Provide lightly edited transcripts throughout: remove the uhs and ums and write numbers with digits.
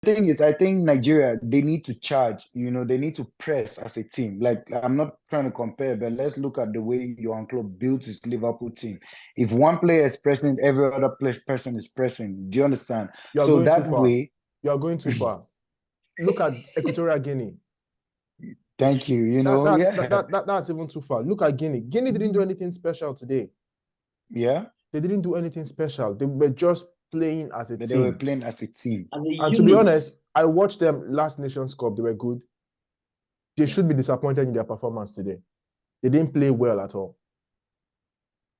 thing is, I think Nigeria, they need to charge, they need to press as a team. Like, I'm not trying to compare, but let's look at the way Johan Klopp built his Liverpool team. If one player is pressing, every other person is pressing. Do you understand? You are So going too that far. way, You are going too far. Look at Equatorial Guinea. thank you. That's even too far. Look at Guinea. Guinea didn't do anything special today. Yeah. They didn't do anything special. They were just playing as a team. They were playing as a team. And to be honest, I watched them last Nations Cup. They were good. They should be disappointed in their performance today. They didn't play well at all.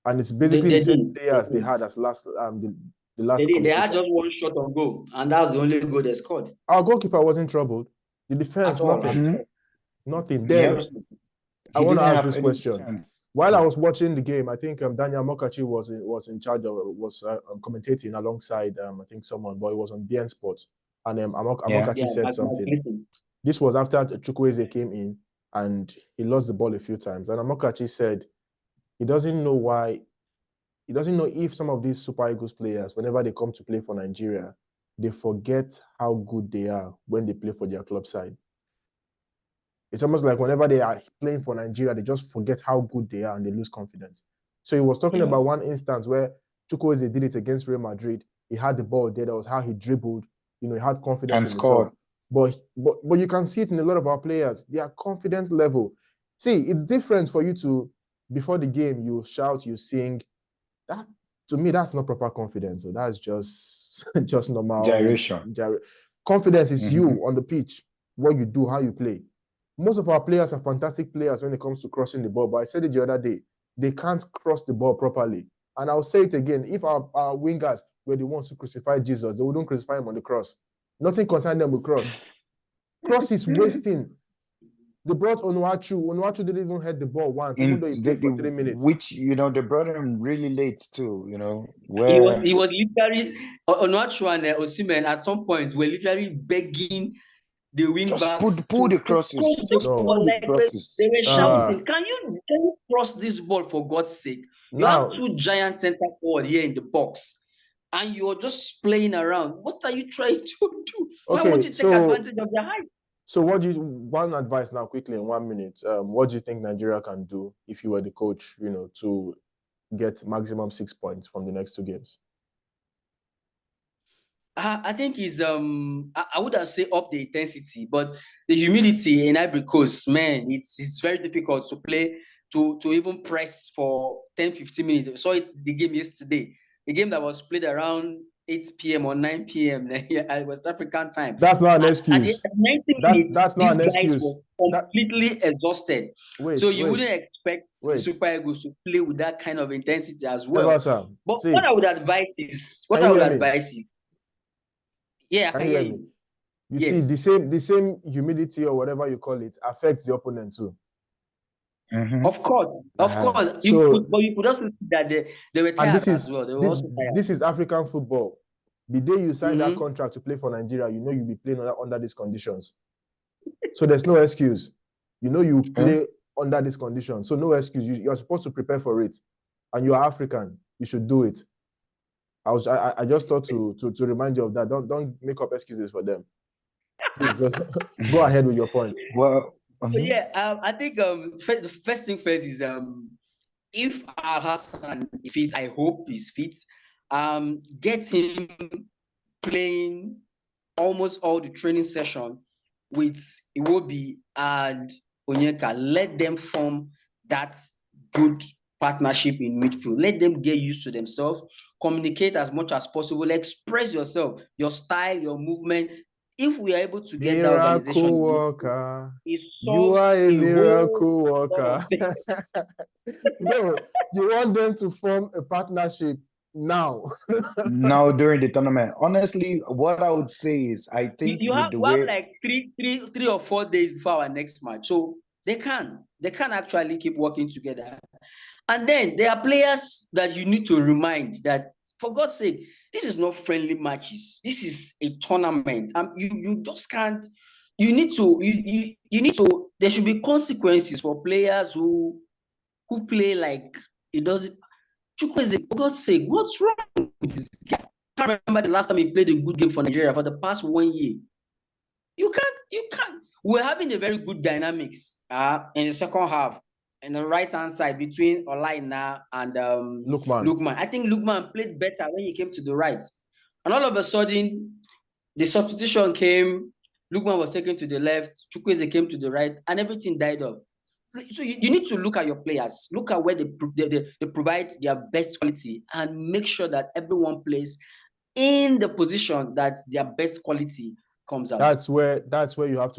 And it's basically the same players they had as last the last. They had just one shot on goal, and that was the only goal they scored. Our goalkeeper wasn't troubled. The defense, nothing. Nothing. Then I want to ask this question. While I was watching the game, I think Daniel Mokachi was in charge of commentating alongside I think someone, but it was on BN Sports, and Mokachi said something. This was after Chukwueze came in and he lost the ball a few times, and Mokachi said he doesn't know if some of these Super Eagles players, whenever they come to play for Nigeria, they forget how good they are when they play for their club side. It's almost like whenever they are playing for Nigeria, they just forget how good they are and they lose confidence. So he was talking about one instance where Chukwueze did it against Real Madrid. He had the ball there. That was how he dribbled. He had confidence and in scored. Himself. But you can see it in a lot of our players. Their confidence level. See, it's different for you to, before the game, you shout, you sing. That, to me, that's not proper confidence. So that's just normal. Gyration. Confidence is you on the pitch, what you do, how you play. Most of our players are fantastic players when it comes to crossing the ball, but I said it the other day, they can't cross the ball properly. And I'll say it again, if our wingers were the ones who crucified Jesus, they wouldn't crucify him on the cross. Nothing concerned them with cross. Cross is wasting. They brought Onuachu. Onuachu didn't even hit the ball once, even though he played for 3 minutes. Which, they brought him really late too, where... He was literally, Onuachu and Osimhen at some point were literally begging the wing backs pull the crosses. They were shouting, can you cross this ball for God's sake? You have two giant center forward here in the box, and you're just playing around. What are you trying to do? Why won't you take advantage of their height? So one advice now quickly in 1 minute, what do you think Nigeria can do if you were the coach, to get maximum 6 points from the next 2 games? I think I would have said up the intensity, but the humidity in Ivory Coast, man, it's very difficult to play, to even press for 10-15 minutes. We saw the game yesterday, a game that was played around 8 p.m. or 9 p.m. at West African time. That's not an excuse. At 90 minutes, that's not an excuse. Guys were completely exhausted. You wouldn't expect the Super Eagles to play with that kind of intensity as well. But what I would advise is, yeah, I can hear you. You see, the same humidity or whatever you call it affects the opponent too. Of course. But you could also see that they were tired as well. They were also tired. This is African football. The day you sign that contract to play for Nigeria, you'll be playing under these conditions. So there's no excuse. You play under these conditions. So no excuse. You're supposed to prepare for it. And you are African. You should do it. I just thought to remind you of that. Don't make up excuses for them. Go ahead with your point. Well, I think the first thing first is if Al Hassan is fit, I hope he's fit. Get him playing almost all the training session with Iwobi and Onyeka. Let them form that good partnership in midfield. Let them get used to themselves. Communicate as much as possible. Express yourself, your style, your movement. If we are able to get that organization, you are a miracle worker. No, you want them to form a partnership now. Now during the tournament. Honestly, what I would say is, I think you have like three or 4 days before our next match, so they can actually keep working together. And then there are players that you need to remind that, for God's sake, this is not friendly matches. This is a tournament. You just can't. You need to. There should be consequences for players who play like it doesn't. Chukwueze, for God's sake, what's wrong with this guy? I can't remember the last time he played a good game for Nigeria for the past 1 year. You can't. We're having a very good dynamics in the second half, in the right-hand side between Olaina and Lookman. I think Lookman played better when he came to the right. And all of a sudden, the substitution came, Lookman was taken to the left, Chukwueze came to the right, and everything died off. So you need to look at your players, look at where they provide their best quality, and make sure that everyone plays in the position that their best quality comes out. That's where you have to